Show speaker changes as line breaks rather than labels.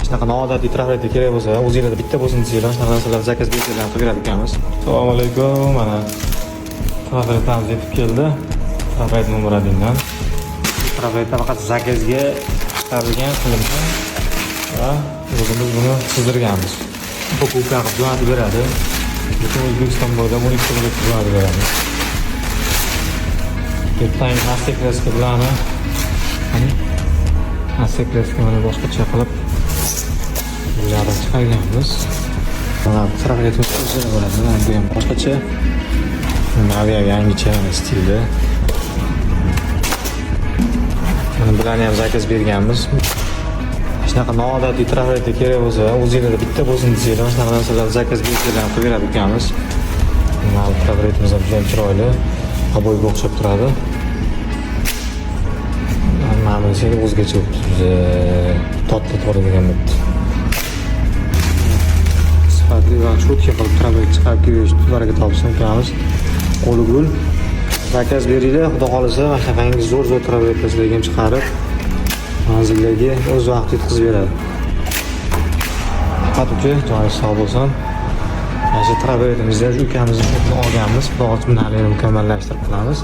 shunaqa noodatiy trafaretda kerak bo'lsa, o'zingizda bitta bo'lsin desanglar, shunaqa narsalar zakaz bersanglar qilib berar ekanmiz. Assalomu alaykum. Mana trafaretamiz yetib keldi. Trafaret nomer 1dan. Trafaretda faqat zakazga chiqarilgan qilingan va o'zimiz buni chizdirganmiz. Покупка qilib jo'natib beradi. Butun O'zbekiston bo'ylab 12 viloyatga jo'natib beradi. Ertangi Asekreska bilan Asekreska mana boshqacha qilib ularni chiqarganmiz. Mana trafaretimiz o'zida bo'ladi. Mana bu ham boshqacha. Mana yangicha stilda. Mana bularni ham zakaz berganmiz. Shunaqa noodatiy trafaretda kerak bo'lsa, o'zingizda bitta bo'lsin desanglar, shunaqa narsalar zakaz bersanglar qilib berar ekanmiz. Mana trafaretimiz ham juda chiroyli, oboyga o'xshab turadi. Mana bu seni o'zgacha totli to'g'rilagan bitta. Sifatli va cho'tka qilib trafaret chiqarib kelishlarga topsin qilamiz. Qo'li gul. Zakaz beringlar, xudo xolisa, mana shunaqangi zo'r trafaretlarni ham chiqarib manzillarga o'z vaqtida yetkazib beradi. Faqat uka, joyingiz sog' bo'lsin. Mana shu trafaretimizni ukamizni olganmiz, xudo xolisa bundan mukammallashtirib qilamiz.